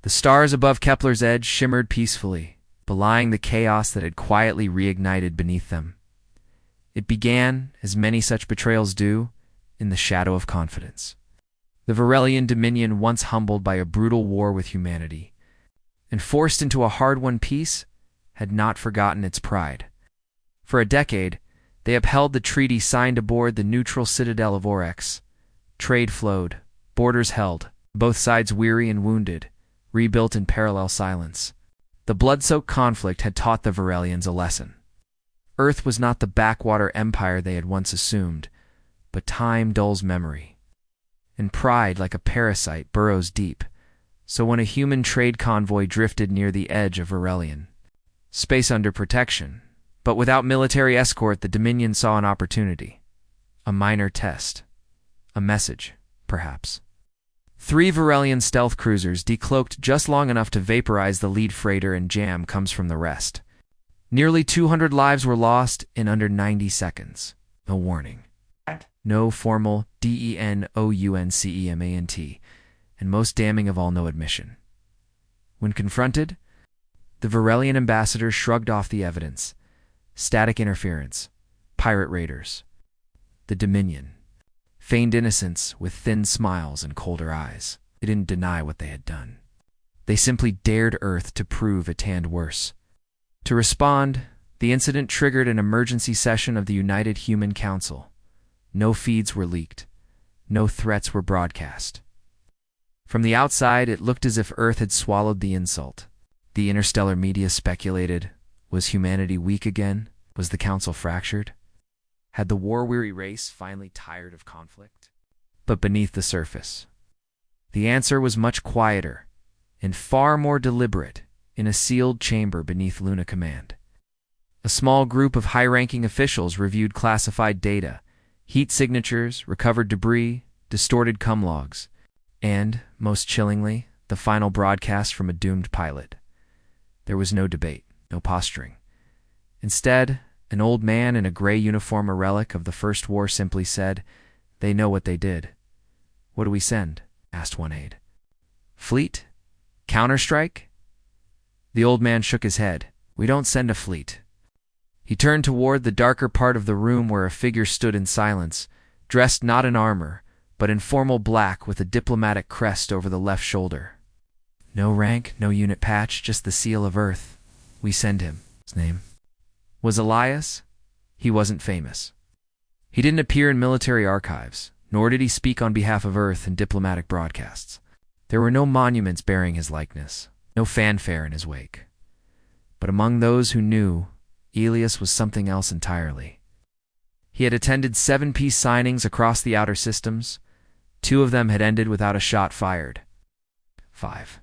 The stars above Kepler's edge shimmered peacefully, belying the chaos that had quietly reignited beneath them. It began, as many such betrayals do, in the shadow of confidence. The Varelian Dominion, once humbled by a brutal war with humanity, and forced into a hard-won peace, had not forgotten its pride. For a decade, they upheld the treaty signed aboard the neutral citadel of Oryx. Trade flowed, borders held, both sides weary and wounded, rebuilt in parallel silence. The blood-soaked conflict had taught the Varelians a lesson. Earth was not the backwater empire they had once assumed, but time dulls memory. And pride, like a parasite, burrows deep. So when a human trade convoy drifted near the edge of Varelian space under protection, but without military escort, the Dominion saw an opportunity. A minor test. A message, perhaps. 3 Varelian stealth cruisers, decloaked just long enough to vaporize the lead freighter and jam comes from the rest. Nearly 200 lives were lost in under 90 seconds. No warning. No formal DENOUNCEMANT, and most damning of all, no admission. When confronted, the Varelian ambassador shrugged off the evidence. Static interference. Pirate raiders. The Dominion feigned innocence with thin smiles and colder eyes. They didn't deny what they had done. They simply dared Earth to prove a tand worse. To respond, the incident triggered an emergency session of the United Human Council. No feeds were leaked. No threats were broadcast. From the outside, it looked as if Earth had swallowed the insult. The interstellar media speculated, was humanity weak again? Was the Council fractured? Had the war-weary race finally tired of conflict? But beneath the surface, the answer was much quieter and far more deliberate in a sealed chamber beneath Luna Command. A small group of high-ranking officials reviewed classified data, heat signatures, recovered debris, distorted cum logs, and, most chillingly, the final broadcast from a doomed pilot. There was no debate, no posturing. Instead, an old man in a gray uniform, a relic of the First War, simply said, "They know what they did." "What do we send?" asked one aide. "Fleet? Counterstrike?" The old man shook his head. "We don't send a fleet." He turned toward the darker part of the room where a figure stood in silence, dressed not in armor, but in formal black with a diplomatic crest over the left shoulder. No rank, no unit patch, just the seal of Earth. "We send him." His name was Elias. He wasn't famous. He didn't appear in military archives, nor did he speak on behalf of Earth in diplomatic broadcasts. There were no monuments bearing his likeness, no fanfare in his wake. But among those who knew, Elias was something else entirely. He had attended 7 peace signings across the outer systems. 2 of them had ended without a shot fired. 5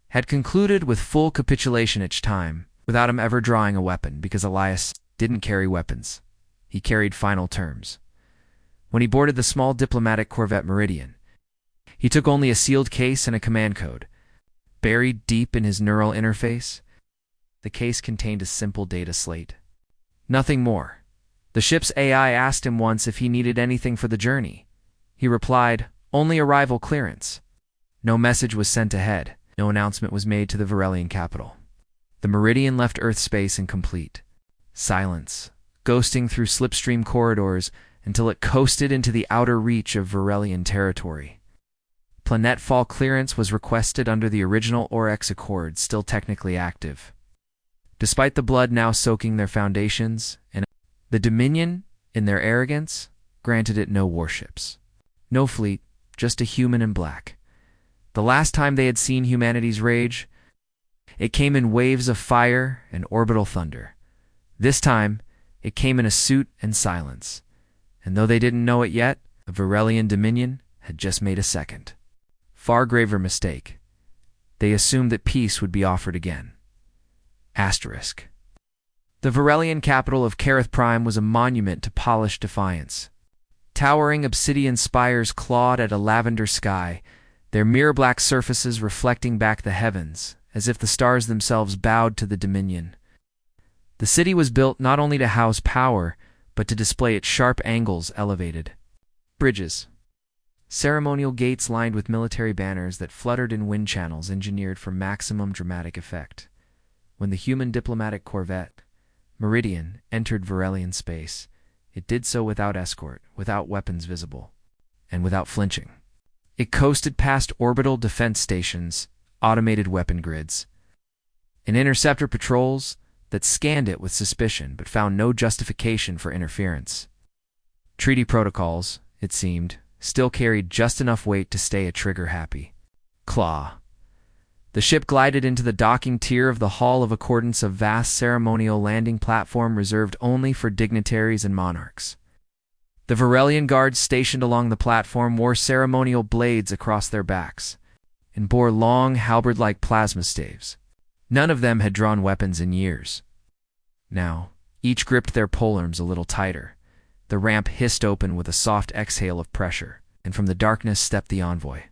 had concluded with full capitulation each time, without him ever drawing a weapon, because Elias didn't carry weapons. He carried final terms. When he boarded the small diplomatic corvette Meridian, he took only a sealed case and a command code. Buried deep in his neural interface, the case contained a simple data slate. Nothing more. The ship's AI asked him once if he needed anything for the journey. He replied, "Only arrival clearance." No message was sent ahead. No announcement was made to the Varelian capital. The Meridian left Earth space in complete silence, ghosting through slipstream corridors until it coasted into the outer reach of Varelian territory. Planetfall clearance was requested under the original Oryx Accord, still technically active. Despite the blood now soaking their foundations, and the Dominion, in their arrogance, granted it no warships. No fleet, just a human in black. The last time they had seen humanity's rage, it came in waves of fire and orbital thunder. This time, it came in a suit and silence. And though they didn't know it yet, the Varelian Dominion had just made a second, far graver mistake. They assumed that peace would be offered again. Asterisk. The Varelian capital of Kareth Prime was a monument to polished defiance. Towering obsidian spires clawed at a lavender sky, their mirror black surfaces reflecting back the heavens, as if the stars themselves bowed to the Dominion. The city was built not only to house power, but to display its sharp angles elevated. Bridges, ceremonial gates lined with military banners that fluttered in wind channels engineered for maximum dramatic effect. When the human diplomatic corvette, Meridian, entered Varelian space, it did so without escort, without weapons visible, and without flinching. It coasted past orbital defense stations, automated weapon grids, and interceptor patrols that scanned it with suspicion but found no justification for interference. Treaty protocols, it seemed, still carried just enough weight to stay a trigger-happy. Claw. The ship glided into the docking tier of the Hall of Accordance, a vast ceremonial landing platform reserved only for dignitaries and monarchs. The Varelian guards stationed along the platform wore ceremonial blades across their backs and bore long, halberd-like plasma staves. None of them had drawn weapons in years. Now, each gripped their polearms a little tighter. The ramp hissed open with a soft exhale of pressure, and from the darkness stepped the envoy.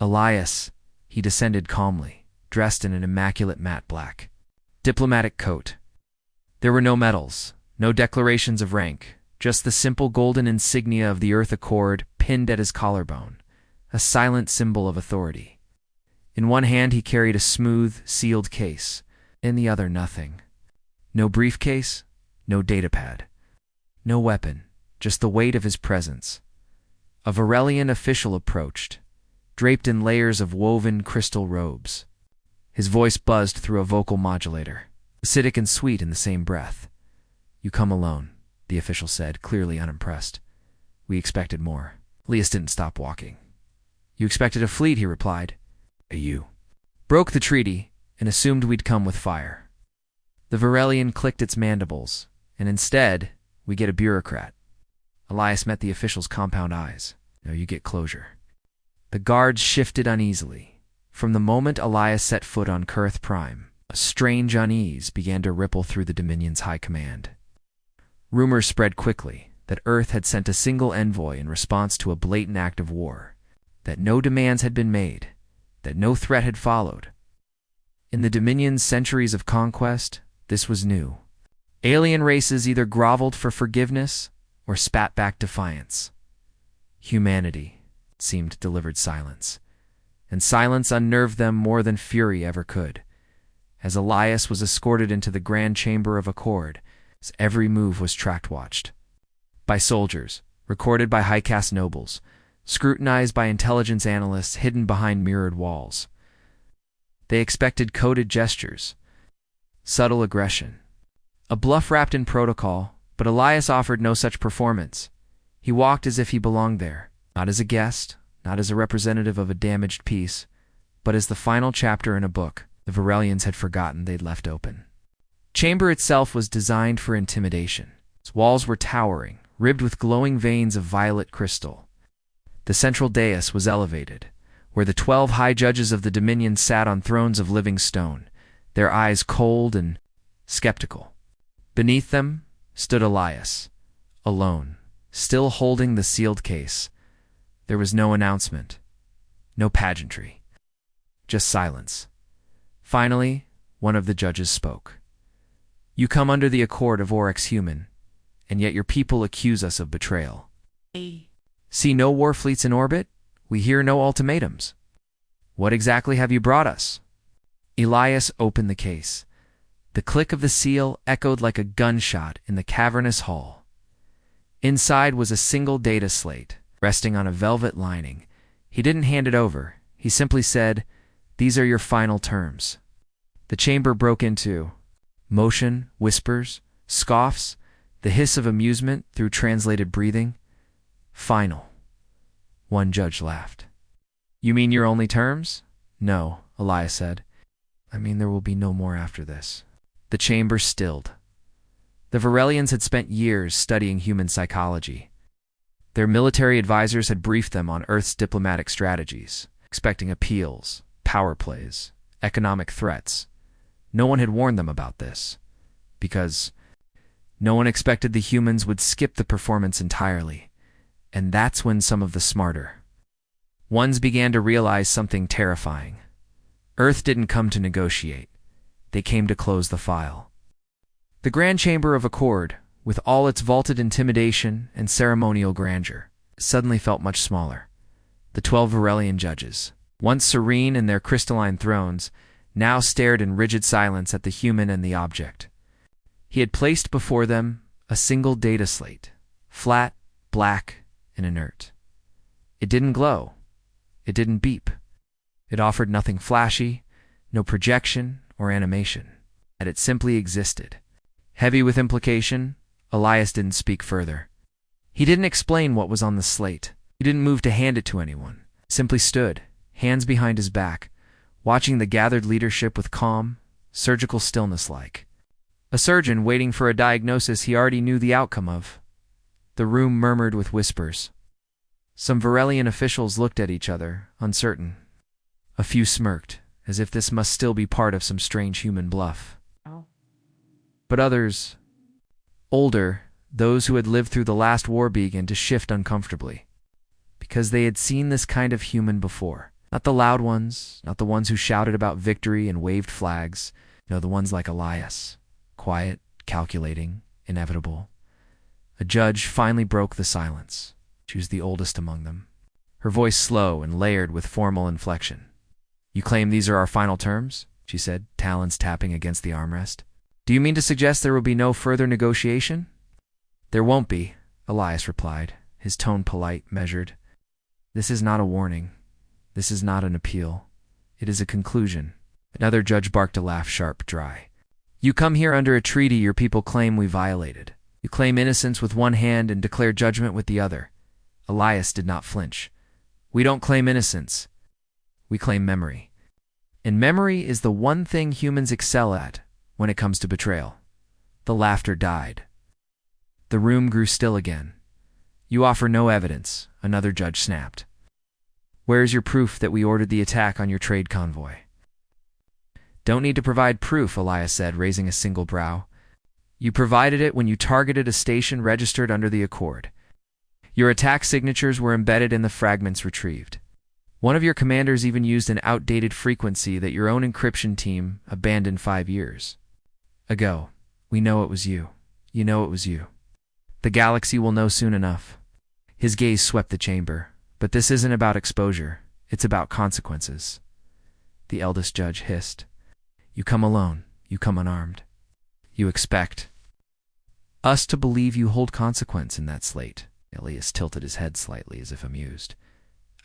Elias, he descended calmly, dressed in an immaculate matte black diplomatic coat. There were no medals, no declarations of rank, just the simple golden insignia of the Earth Accord pinned at his collarbone, a silent symbol of authority. In one hand he carried a smooth, sealed case, in the other nothing. No briefcase, no datapad, no weapon, just the weight of his presence. A Varelian official approached, draped in layers of woven crystal robes. His voice buzzed through a vocal modulator, acidic and sweet in the same breath. "You come alone," the official said, clearly unimpressed. "We expected more." Elias didn't stop walking. "You expected a fleet," he replied. "You broke the treaty and assumed we'd come with fire." The Varelian clicked its mandibles, and instead, we get a bureaucrat. Elias met the official's compound eyes. "No, you get closure." The guards shifted uneasily. From the moment Elias set foot on Kurth Prime, a strange unease began to ripple through the Dominion's high command. Rumors spread quickly that Earth had sent a single envoy in response to a blatant act of war, that no demands had been made, that no threat had followed. In the Dominion's centuries of conquest, this was new. Alien races either groveled for forgiveness or spat back defiance. Humanity, it seemed, delivered silence, and silence unnerved them more than fury ever could. As Elias was escorted into the Grand Chamber of Accord, his every move was tracked-watched. By soldiers, recorded by high-caste nobles, scrutinized by intelligence analysts hidden behind mirrored walls. They expected coded gestures, subtle aggression, a bluff wrapped in protocol, but Elias offered no such performance. He walked as if he belonged there, not as a guest, not as a representative of a damaged piece, but as the final chapter in a book the Varelians had forgotten they'd left open. Chamber itself was designed for intimidation. Its walls were towering, ribbed with glowing veins of violet crystal. The central dais was elevated, where the 12 high judges of the Dominion sat on thrones of living stone, their eyes cold and skeptical. Beneath them stood Elias, alone, still holding the sealed case. There was no announcement, no pageantry, just silence. Finally, one of the judges spoke. "You come under the accord of Oryx Human, and yet your people accuse us of betrayal. See no war fleets in orbit? We hear no ultimatums. What exactly have you brought us?" Elias opened the case. The click of the seal echoed like a gunshot in the cavernous hall. Inside was a single data slate, resting on a velvet lining. He didn't hand it over. He simply said, "These are your final terms." The chamber broke into motion, whispers, scoffs, the hiss of amusement through translated breathing. "Final." One judge laughed. "You mean your only terms?" "No," Elias said. "I mean there will be no more after this." The chamber stilled. The Varelians had spent years studying human psychology. Their military advisors had briefed them on Earth's diplomatic strategies, expecting appeals, power plays, economic threats. No one had warned them about this, because no one expected the humans would skip the performance entirely, and that's when some of the smarter ones began to realize something terrifying. Earth didn't come to negotiate. They came to close the file. The Grand Chamber of Accord, with all its vaulted intimidation and ceremonial grandeur, suddenly felt much smaller. The 12 Varelian judges, once serene in their crystalline thrones, now stared in rigid silence at the human and the object. He had placed before them a single data slate, flat, black, and inert. It didn't glow. It didn't beep. It offered nothing flashy, no projection or animation, and it simply existed. Heavy with implication, Elias didn't speak further. He didn't explain what was on the slate. He didn't move to hand it to anyone. Simply stood, hands behind his back, watching the gathered leadership with calm, surgical stillness like a surgeon waiting for a diagnosis he already knew the outcome of. The room murmured with whispers. Some Varelian officials looked at each other, uncertain. A few smirked, as if this must still be part of some strange human bluff. But others, older, those who had lived through the last war, began to shift uncomfortably, because they had seen this kind of human before. Not the loud ones, not the ones who shouted about victory and waved flags. No, the ones like Elias, quiet, calculating, inevitable. A judge finally broke the silence. She was the oldest among them, her voice slow and layered with formal inflection. "You claim these are our final terms?" she said, talons tapping against the armrest. "Do you mean to suggest there will be no further negotiation?" "There won't be," Elias replied, his tone polite, measured. "This is not a warning. This is not an appeal. It is a conclusion." Another judge barked a laugh, sharp, dry. "You come here under a treaty your people claim we violated. You claim innocence with one hand and declare judgment with the other." Elias did not flinch. "We don't claim innocence. We claim memory. And memory is the one thing humans excel at when it comes to betrayal." The laughter died. The room grew still again. "You offer no evidence," another judge snapped. "Where is your proof that we ordered the attack on your trade convoy?" "Don't need to provide proof," Elias said, raising a single brow. "You provided it when you targeted a station registered under the Accord. Your attack signatures were embedded in the fragments retrieved. One of your commanders even used an outdated frequency that your own encryption team abandoned 5 years ago. We know it was you. You know it was you. The galaxy will know soon enough." His gaze swept the chamber. "But this isn't about exposure. It's about consequences." The eldest judge hissed. "You come alone. You come unarmed. You expect us to believe you hold consequence in that slate." Elias tilted his head slightly as if amused.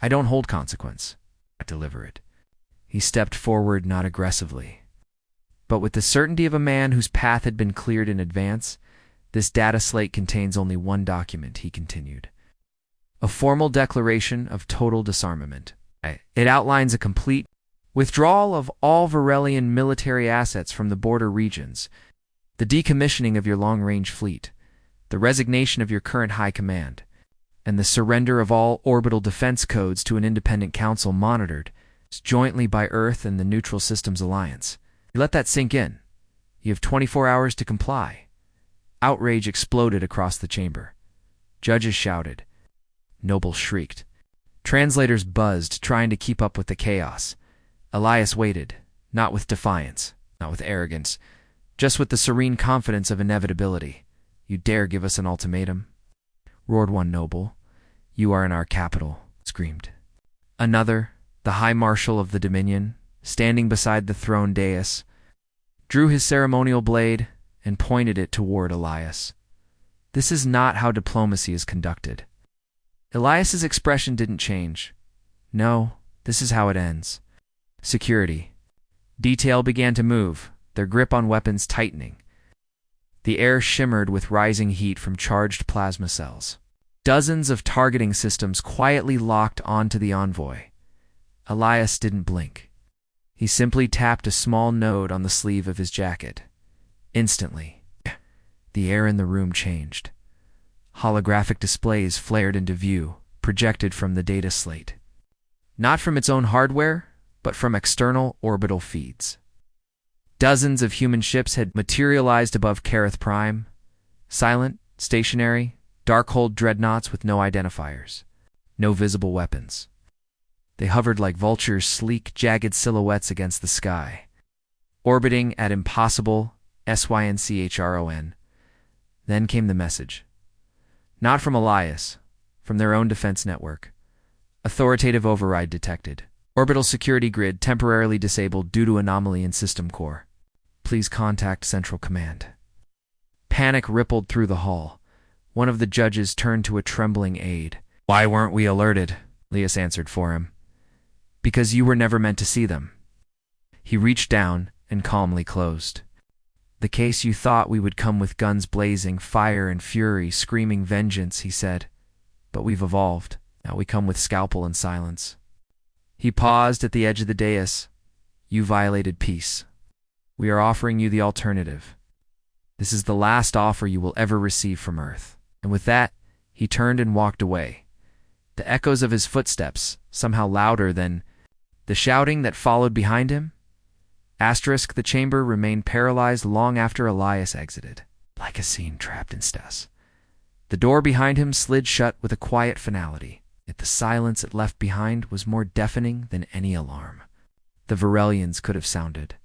"I don't hold consequence. I deliver it." He stepped forward, not aggressively, but with the certainty of a man whose path had been cleared in advance. "This data slate contains only one document," he continued. "A formal declaration of total disarmament. It outlines a complete withdrawal of all Varelian military assets from the border regions, the decommissioning of your long-range fleet, the resignation of your current high command, and the surrender of all orbital defense codes to an independent council monitored jointly by Earth and the Neutral Systems Alliance. You let that sink in. You have 24 hours to comply." Outrage exploded across the chamber. Judges shouted. Nobles shrieked. Translators buzzed, trying to keep up with the chaos. Elias waited, not with defiance, not with arrogance, just with the serene confidence of inevitability. "You dare give us an ultimatum?" roared one noble. "You are in our capital," screamed another, the High Marshal of the Dominion, standing beside the throne dais, drew his ceremonial blade and pointed it toward Elias. "This is not how diplomacy is conducted." Elias's expression didn't change. "No, this is how it ends." Security. Detail began to move, their grip on weapons tightening. The air shimmered with rising heat from charged plasma cells. Dozens of targeting systems quietly locked onto the envoy. Elias didn't blink. He simply tapped a small node on the sleeve of his jacket. Instantly, the air in the room changed. Holographic displays flared into view, projected from the data slate. Not from its own hardware, but from external orbital feeds. Dozens of human ships had materialized above Kareth Prime, silent, stationary, dark-hulled dreadnoughts with no identifiers, no visible weapons. They hovered like vultures, sleek, jagged silhouettes against the sky, orbiting at impossible SYNCHRON. Then came the message. Not from Elias, from their own defense network. Authoritative override detected. Orbital security grid temporarily disabled due to anomaly in system core. Please contact Central Command. Panic rippled through the hall. One of the judges turned to a trembling aide. Why weren't we alerted? Leas answered for him. Because you were never meant to see them. He reached down and calmly closed. The case you thought we would come with guns blazing, fire and fury, screaming vengeance, he said. But we've evolved. Now we come with scalpel and silence. He paused at the edge of the dais. You violated peace. We are offering you the alternative. This is the last offer you will ever receive from Earth. And with that, he turned and walked away. The echoes of his footsteps, somehow louder than the shouting that followed behind him. The chamber remained paralyzed long after Elias exited, like a scene trapped in stasis. The door behind him slid shut with a quiet finality, yet the silence it left behind was more deafening than any alarm the Varelians could have sounded.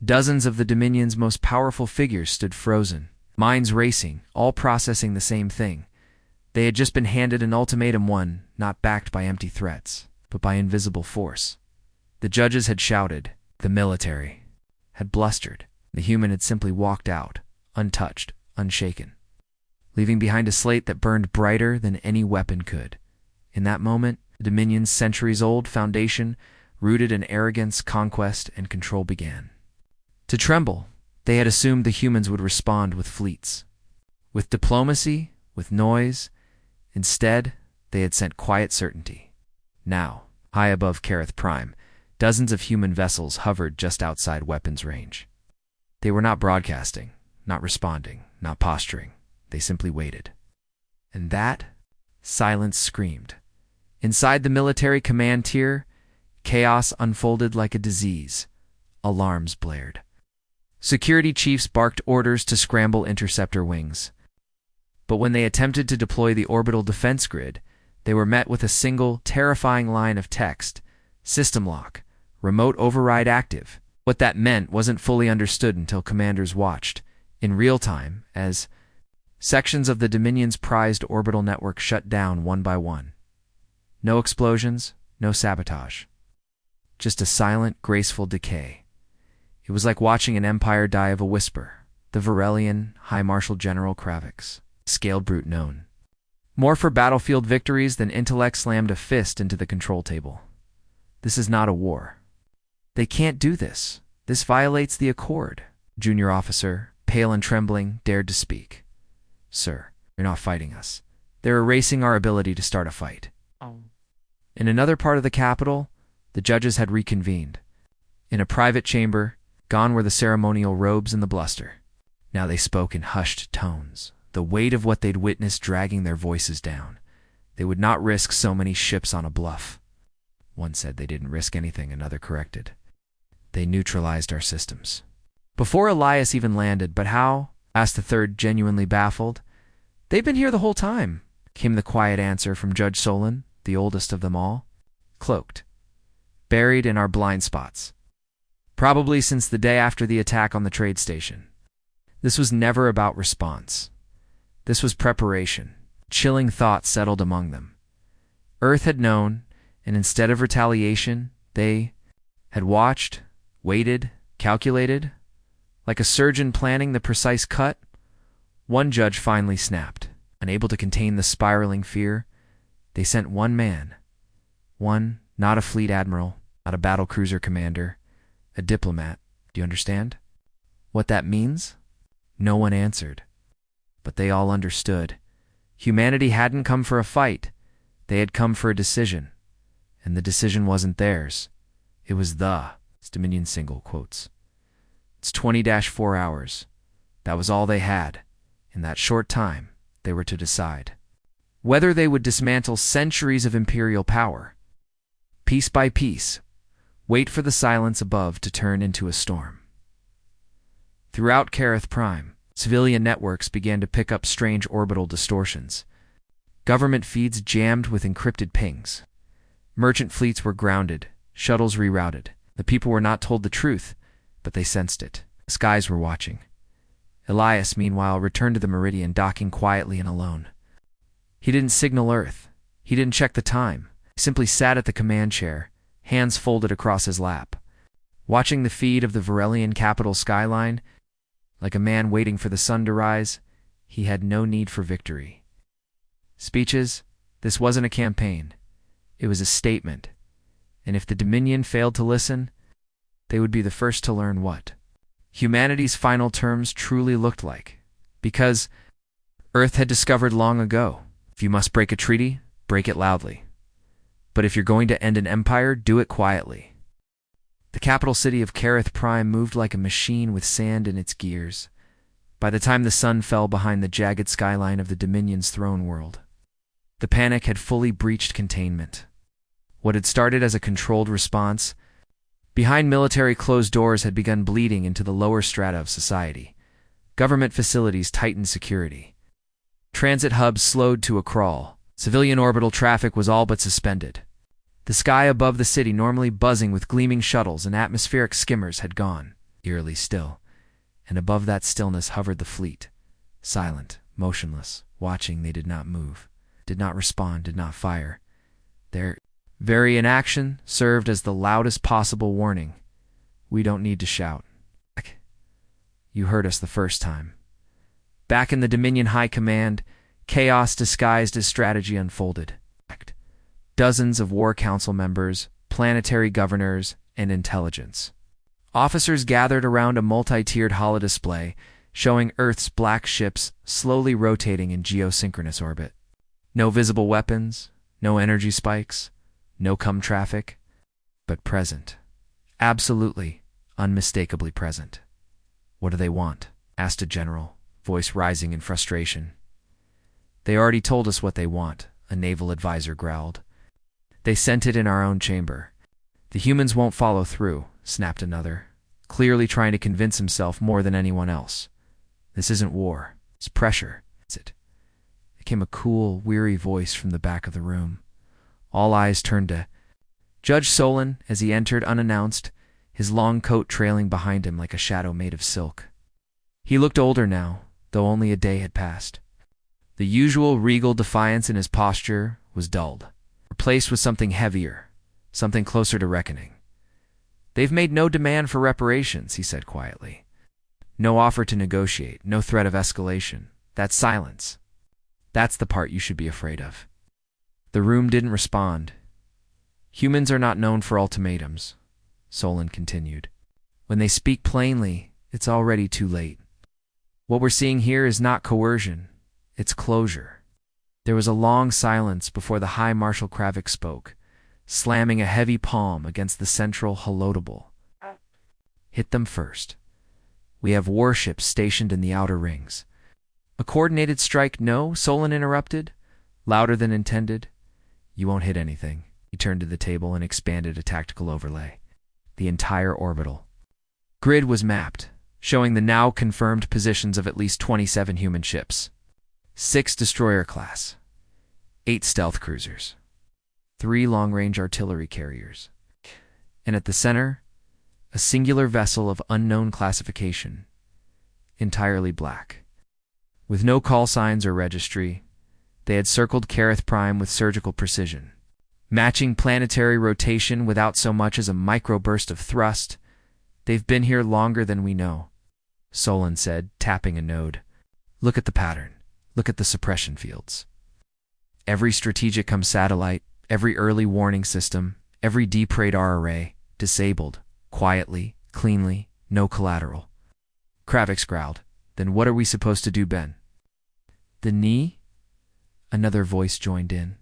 Dozens of the Dominion's most powerful figures stood frozen, minds racing, all processing the same thing. They had just been handed an ultimatum, one not backed by empty threats, but by invisible force. The judges had shouted. The military had blustered. The human had simply walked out, untouched, unshaken, leaving behind a slate that burned brighter than any weapon could. In that moment, the Dominion's centuries-old foundation, rooted in arrogance, conquest, and control, began to tremble. They had assumed the humans would respond with fleets, with diplomacy, with noise. Instead, they had sent quiet certainty. Now, high above Kareth Prime, dozens of human vessels hovered just outside weapons range. They were not broadcasting, not responding, not posturing. They simply waited. And that silence screamed. Inside the military command tier, chaos unfolded like a disease. Alarms blared. Security chiefs barked orders to scramble interceptor wings. But when they attempted to deploy the orbital defense grid, they were met with a single, terrifying line of text. System lock. Remote override active. What that meant wasn't fully understood until commanders watched, in real time, as sections of the Dominion's prized orbital network shut down one by one. No explosions, no sabotage. Just a silent, graceful decay. It was like watching an empire die of a whisper. The Varelian High Marshal General Kravix, scaled brute known. More for battlefield victories than intellect, slammed a fist into the control table. This is not a war. They can't do this. This violates the accord. Junior officer, pale and trembling, dared to speak. Sir, you're not fighting us. They're erasing our ability to start a fight. In another part of the capital, the judges had reconvened. In a private chamber, gone were the ceremonial robes and the bluster. Now they spoke in hushed tones, the weight of what they'd witnessed dragging their voices down. They would not risk so many ships on a bluff. One said they didn't risk anything, another corrected. They neutralized our systems. Before Elias even landed, but how? Asked the third, genuinely baffled. They've been here the whole time, came the quiet answer from Judge Solon, the oldest of them all. Cloaked. Buried in our blind spots. Probably since the day after the attack on the trade station. This was never about response. This was preparation. Chilling thoughts settled among them. Earth had known, and instead of retaliation, they had watched, waited, calculated. Like a surgeon planning the precise cut, one judge finally snapped. Unable to contain the spiraling fear, they sent one man. One, not a fleet admiral, not a battle cruiser commander, a diplomat. Do you understand? What that means? No one answered. But they all understood. Humanity hadn't come for a fight. They had come for a decision. And the decision wasn't theirs. It was it's Dominion single quotes. It's 20-4 hours. That was all they had. In that short time, they were to decide whether they would dismantle centuries of imperial power, piece by piece, wait for the silence above to turn into a storm. Throughout Kareth Prime, civilian networks began to pick up strange orbital distortions. Government feeds jammed with encrypted pings. Merchant fleets were grounded, shuttles rerouted. The people were not told the truth, but they sensed it. The skies were watching. Elias, meanwhile, returned to the Meridian, docking quietly and alone. He didn't signal Earth. He didn't check the time. He simply sat at the command chair, hands folded across his lap, watching the feed of the Varelian capital skyline. Like a man waiting for the sun to rise, he had no need for victory. Speeches? This wasn't a campaign. It was a statement. And if the Dominion failed to listen, they would be the first to learn what humanity's final terms truly looked like. Because Earth had discovered long ago, if you must break a treaty, break it loudly. But if you're going to end an empire, do it quietly. The capital city of Carith Prime moved like a machine with sand in its gears. By the time the sun fell behind the jagged skyline of the Dominion's throne world, the panic had fully breached containment. What had started as a controlled response, behind military closed doors, had begun bleeding into the lower strata of society. Government facilities tightened security. Transit hubs slowed to a crawl. Civilian orbital traffic was all but suspended. The sky above the city, normally buzzing with gleaming shuttles and atmospheric skimmers, had gone eerily still, and above that stillness hovered the fleet, silent, motionless, watching. They did not move, did not respond, did not fire. Their very inaction served as the loudest possible warning. We don't need to shout. You heard us the first time. Back in the Dominion High Command, chaos disguised as strategy unfolded. Dozens of War Council members, planetary governors, and intelligence officers gathered around a multi-tiered holodisplay showing Earth's black ships slowly rotating in geosynchronous orbit. No visible weapons, no energy spikes, no traffic, but present. Absolutely, unmistakably present. What do they want? Asked a general, voice rising in frustration. They already told us what they want, a naval advisor growled. They sent it in our own chamber. The humans won't follow through, snapped another, clearly trying to convince himself more than anyone else. This isn't war, it's pressure. It came a cool, weary voice from the back of the room. All eyes turned to Judge Solon as he entered unannounced, his long coat trailing behind him like a shadow made of silk. He looked older now, though only a day had passed. The usual regal defiance in his posture was dulled, replaced with something heavier, something closer to reckoning. They've made no demand for reparations, he said quietly. No offer to negotiate, no threat of escalation. That's silence. That's the part you should be afraid of. The room didn't respond. Humans are not known for ultimatums, Solon continued. When they speak plainly, it's already too late. What we're seeing here is not coercion, it's closure. There was a long silence before the High Marshal Kravik spoke, slamming a heavy palm against the central holodable. Hit them first. We have warships stationed in the outer rings. A coordinated strike, no, Solon interrupted, louder than intended. You won't hit anything. He turned to the table and expanded a tactical overlay. The entire orbital grid was mapped, showing the now confirmed positions of at least 27 human ships, 6 destroyer class, 8 stealth cruisers, 3 long-range artillery carriers, and at the center, a singular vessel of unknown classification, entirely black. With no call signs or registry, they had circled Carith Prime with surgical precision, matching planetary rotation without so much as a microburst of thrust. They've been here longer than we know, Solon said, tapping a node. Look at the pattern. Look at the suppression fields. Every strategic satellite, every early warning system, every deep radar array, disabled, quietly, cleanly, no collateral. Kravik growled. Then what are we supposed to do, Ben? The knee? Another voice joined in.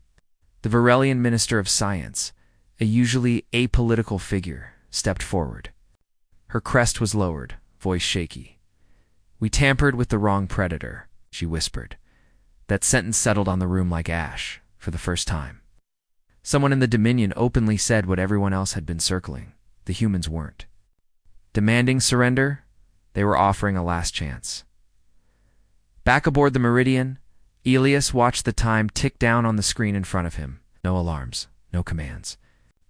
The Varelian Minister of Science, a usually apolitical figure, stepped forward. Her crest was lowered, voice shaky. We tampered with the wrong predator, she whispered. That sentence settled on the room like ash, for the first time. Someone in the Dominion openly said what everyone else had been circling. The humans weren't. Demanding surrender, they were offering a last chance. Back aboard the Meridian, Elias watched the time tick down on the screen in front of him. No alarms, no commands.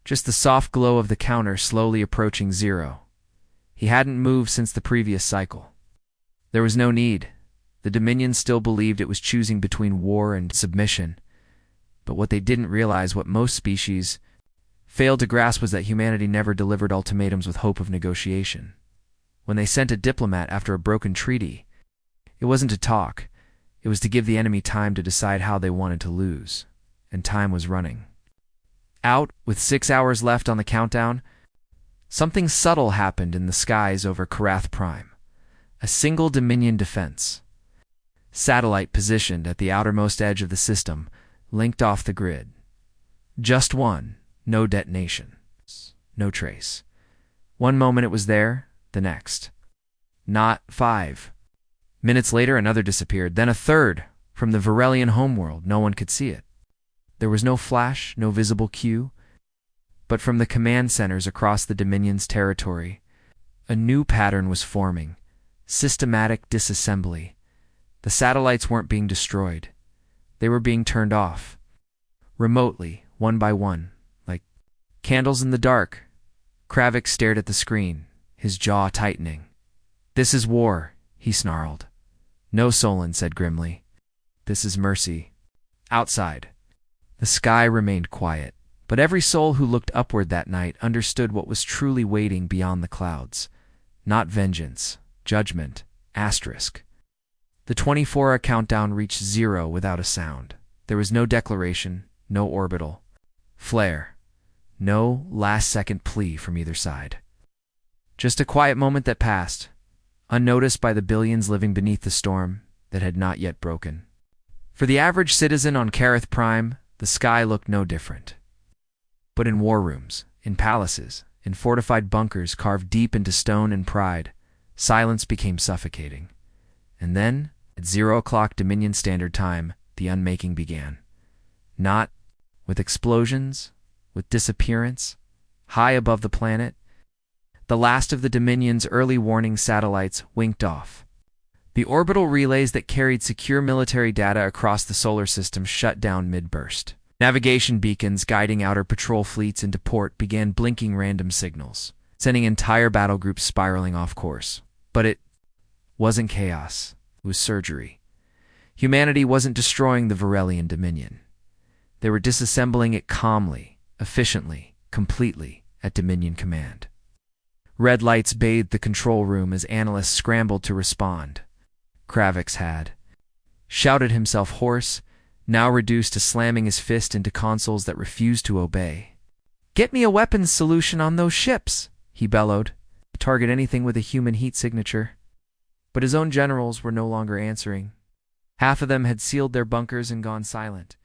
Just the soft glow of the counter slowly approaching 0. He hadn't moved since the previous cycle. There was no need. The Dominion still believed it was choosing between war and submission. But what they didn't realize, what most species failed to grasp, was that humanity never delivered ultimatums with hope of negotiation. When they sent a diplomat after a broken treaty, it wasn't to talk. It was to give the enemy time to decide how they wanted to lose. And time was running out. With 6 hours left on the countdown, something subtle happened in the skies over Karath Prime. A single Dominion defense satellite positioned at the outermost edge of the system, linked off the grid. Just one. No detonation. No trace. One moment it was there, the next. Not 5 minutes later, another disappeared, then a third. From the Varelian homeworld, no one could see it. There was no flash, no visible cue. But from the command centers across the Dominion's territory, a new pattern was forming. Systematic disassembly. The satellites weren't being destroyed. They were being turned off. Remotely, one by one, like candles in the dark. Kravik stared at the screen, his jaw tightening. "This is war," he snarled. "No," Solon said grimly. "This is mercy." Outside, the sky remained quiet, but every soul who looked upward that night understood what was truly waiting beyond the clouds. Not vengeance, judgment, asterisk. The 24-hour countdown reached 0 without a sound. There was no declaration, no orbital flare, no last-second plea from either side. Just a quiet moment that passed, unnoticed by the billions living beneath the storm that had not yet broken. For the average citizen on Karath Prime, the sky looked no different. But in war rooms, in palaces, in fortified bunkers carved deep into stone and pride, silence became suffocating. And then, at 0 o'clock Dominion Standard Time, the unmaking began. Not with explosions, with disappearance, high above the planet. The last of the Dominion's early warning satellites winked off. The orbital relays that carried secure military data across the solar system shut down mid-burst. Navigation beacons guiding outer patrol fleets into port began blinking random signals, sending entire battle groups spiraling off course. But it wasn't chaos. It was surgery. Humanity wasn't destroying the Varelian Dominion. They were disassembling it calmly, efficiently, completely, at Dominion command. Red lights bathed the control room as analysts scrambled to respond. Kravik had shouted himself hoarse, now reduced to slamming his fist into consoles that refused to obey. "Get me a weapons solution on those ships," he bellowed. "Target anything with a human heat signature." But his own generals were no longer answering. Half of them had sealed their bunkers and gone silent.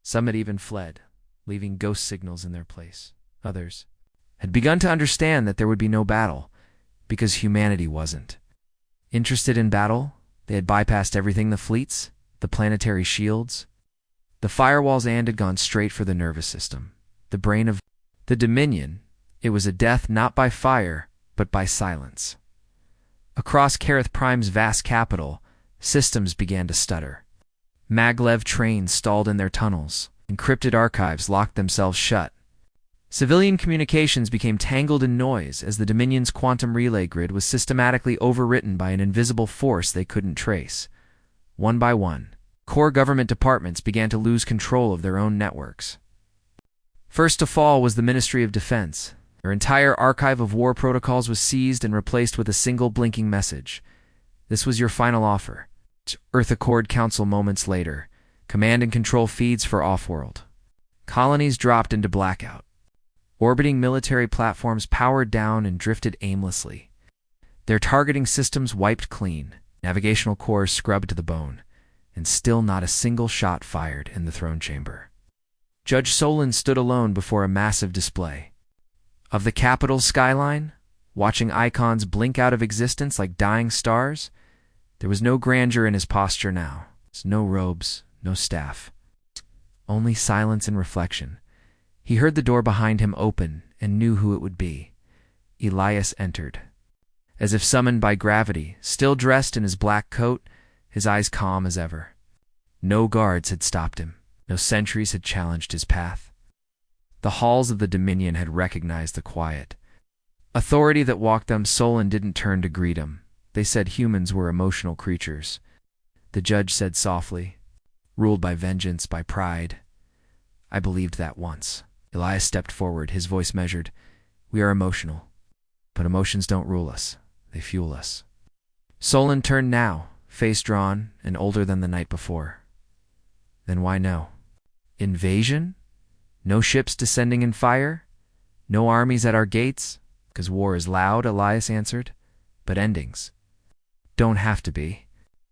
Some had even fled, leaving ghost signals in their place. Others had begun to understand that there would be no battle, because humanity wasn't interested in battle. They had bypassed everything: the fleets, the planetary shields, the firewalls, and had gone straight for the nervous system, the brain of the Dominion. It was a death not by fire, but by silence. Across Karath Prime's vast capital, systems began to stutter. Maglev trains stalled in their tunnels. Encrypted archives locked themselves shut. Civilian communications became tangled in noise as the Dominion's quantum relay grid was systematically overwritten by an invisible force they couldn't trace. One by one, core government departments began to lose control of their own networks. First to fall was the Ministry of Defense. Their entire archive of war protocols was seized and replaced with a single blinking message. "This was your final offer." Earth Accord Council moments later. Command and control feeds for Offworld. Colonies dropped into blackout. Orbiting military platforms powered down and drifted aimlessly. Their targeting systems wiped clean. Navigational cores scrubbed to the bone. And still not a single shot fired in the throne chamber. Judge Solon stood alone before a massive display. Of the capital's skyline, watching icons blink out of existence like dying stars, there was no grandeur in his posture now. No robes, no staff. Only silence and reflection. He heard the door behind him open and knew who it would be. Elias entered. As if summoned by gravity, still dressed in his black coat, his eyes calm as ever. No guards had stopped him. No sentries had challenged his path. The halls of the Dominion had recognized the quiet authority that walked them. Solon didn't turn to greet him. They said humans were emotional creatures. The judge said softly, ruled by vengeance, by pride. I believed that once. Elias stepped forward, his voice measured. We are emotional, but emotions don't rule us. They fuel us. Solon turned now, face drawn and older than the night before. Then why no? Invasion? No ships descending in fire? No armies at our gates? 'Cause war is loud, Elias answered. But endings don't have to be.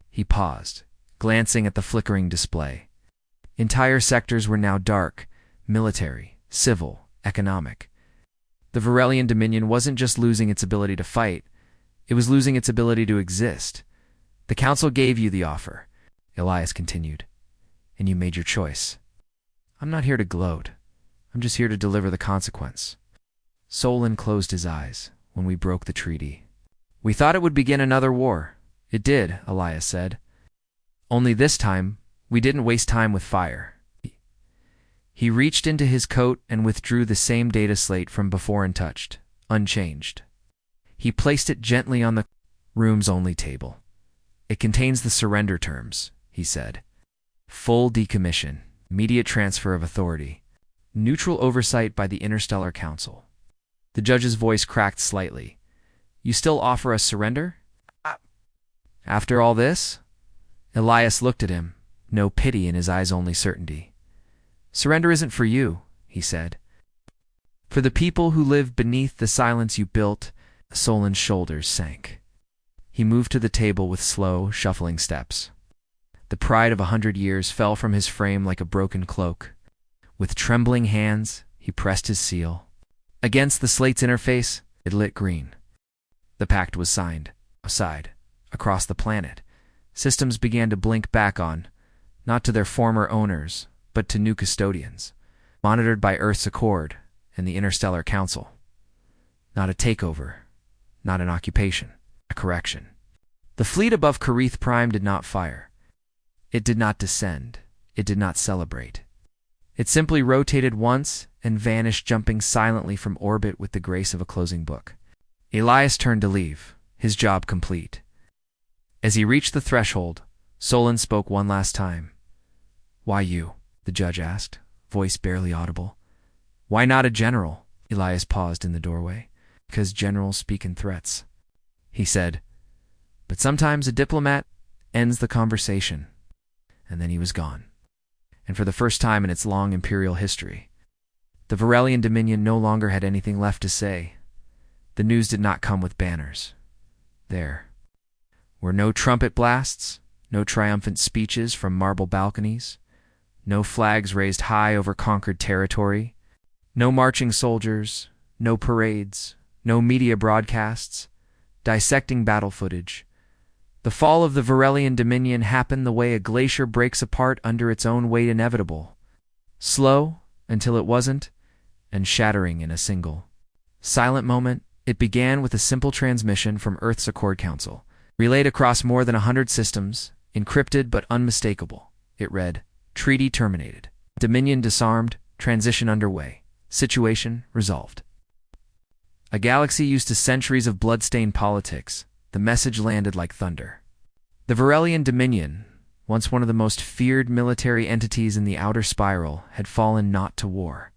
He paused, glancing at the flickering display. Entire sectors were now dark, military, civil, economic. The Varelian Dominion wasn't just losing its ability to fight, it was losing its ability to exist. The Council gave you the offer, Elias continued, and you made your choice. I'm not here to gloat. I'm just here to deliver the consequence. Solon closed his eyes when we broke the treaty. We thought it would begin another war. It did, Elias said. Only this time, we didn't waste time with fire. He reached into his coat and withdrew the same data slate from before untouched, unchanged. He placed it gently on the room's only table. It contains the surrender terms, he said. Full decommission, immediate transfer of authority, neutral oversight by the Interstellar Council. The judge's voice cracked slightly. You still offer us surrender? After all this? Elias looked at him, no pity in his eyes, only certainty. Surrender isn't for you, he said. For the people who live beneath the silence you built. Solon's shoulders sank. He moved to the table with slow, shuffling steps. The pride of 100 years fell from his frame like a broken cloak. With trembling hands, he pressed his seal. Against the slate's interface, it lit green. The pact was signed. Aside, across the planet, systems began to blink back on, not to their former owners, but to new custodians, monitored by Earth's Accord and the Interstellar Council. Not a takeover, not an occupation, a correction. The fleet above Kareth Prime did not fire. It did not descend. It did not celebrate. It simply rotated once and vanished, jumping silently from orbit with the grace of a closing book. Elias turned to leave, his job complete. As he reached the threshold, Solon spoke one last time. Why you? The judge asked, voice barely audible. Why not a general? Elias paused in the doorway. Because generals speak in threats, he said. But sometimes a diplomat ends the conversation. And then he was gone. And for the first time in its long imperial history, the Varelian Dominion no longer had anything left to say. The news did not come with banners. There were no trumpet blasts, no triumphant speeches from marble balconies, no flags raised high over conquered territory, no marching soldiers, no parades, no media broadcasts, dissecting battle footage. The fall of the Varelian Dominion happened the way a glacier breaks apart under its own weight, inevitable. Slow until it wasn't, and shattering in a single silent moment. It began with a simple transmission from Earth's Accord Council, relayed across more than 100 systems, encrypted but unmistakable. It read, Treaty terminated. Dominion disarmed. Transition underway. Situation resolved. A galaxy used to centuries of blood-stained politics. The message landed like thunder. The Varelian Dominion, once one of the most feared military entities in the outer spiral, had fallen not to war,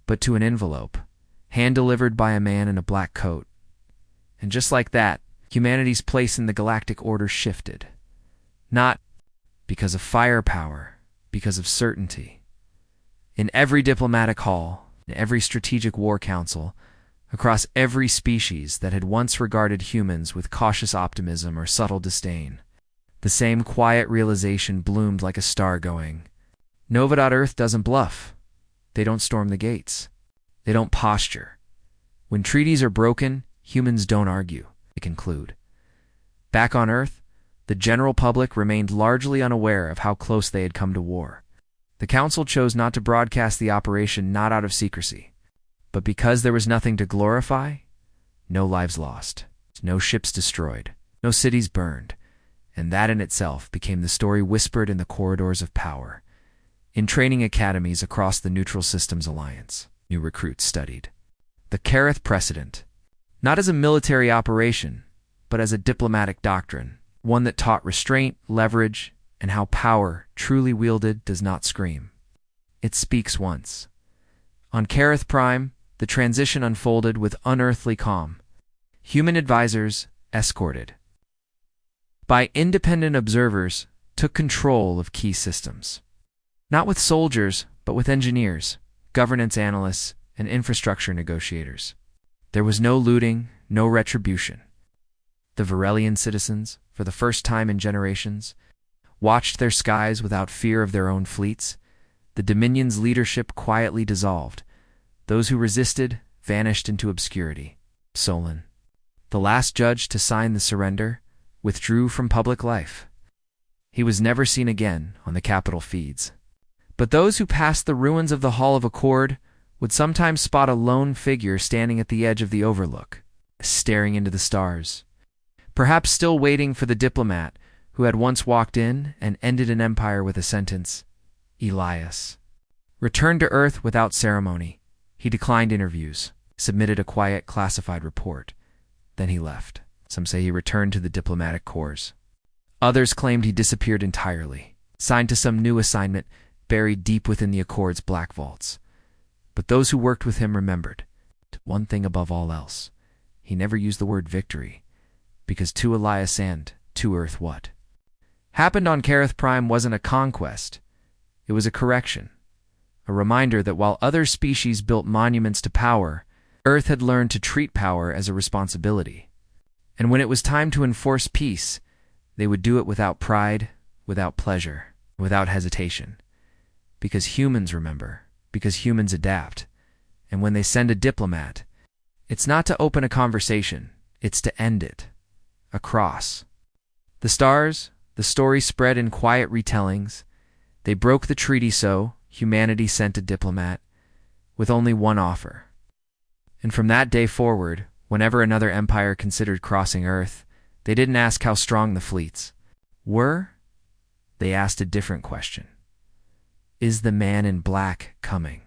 but to an envelope, hand-delivered by a man in a black coat. And just like that, humanity's place in the galactic order shifted. Not because of firepower, because of certainty. In every diplomatic hall, in every strategic war council, across every species that had once regarded humans with cautious optimism or subtle disdain, the same quiet realization bloomed like a star going, Nova.Earth doesn't bluff. They don't storm the gates. They don't posture. When treaties are broken, humans don't argue, they conclude. Back on Earth, the general public remained largely unaware of how close they had come to war. The Council chose not to broadcast the operation, not out of secrecy, but because there was nothing to glorify. No lives lost, no ships destroyed, no cities burned, and that in itself became the story whispered in the corridors of power. In training academies across the Neutral Systems Alliance, new recruits studied the Kareth precedent, not as a military operation, but as a diplomatic doctrine, one that taught restraint, leverage, and how power, truly wielded, does not scream. It speaks once. On Kareth Prime, the transition unfolded with unearthly calm. Human advisors, escorted by independent observers, took control of key systems. Not with soldiers, but with engineers, governance analysts, and infrastructure negotiators. There was no looting, no retribution. The Varelian citizens, for the first time in generations, watched their skies without fear of their own fleets. The Dominion's leadership quietly dissolved. Those who resisted vanished into obscurity. Solon, the last judge to sign the surrender, withdrew from public life. He was never seen again on the capital feeds. But those who passed the ruins of the Hall of Accord would sometimes spot a lone figure standing at the edge of the overlook, staring into the stars, perhaps still waiting for the diplomat who had once walked in and ended an empire with a sentence. Elias returned to Earth without ceremony. He declined interviews, submitted a quiet classified report. Then he left. Some say he returned to the diplomatic corps. Others claimed he disappeared entirely, signed to some new assignment buried deep within the Accord's black vaults. But those who worked with him remembered one thing above all else. He never used the word victory, because to Elias and to Earth what happened on Kareth Prime wasn't a conquest. It was a correction, a reminder that while other species built monuments to power, Earth had learned to treat power as a responsibility. And when it was time to enforce peace, they would do it without pride, without pleasure, without hesitation. Because humans remember, because humans adapt. And when they send a diplomat, it's not to open a conversation, it's to end it. Across the stars, the story spread in quiet retellings. They broke the treaty, so humanity sent a diplomat with only one offer. And from that day forward, whenever another empire considered crossing Earth, they didn't ask how strong the fleets were. They asked a different question. Is the man in black coming?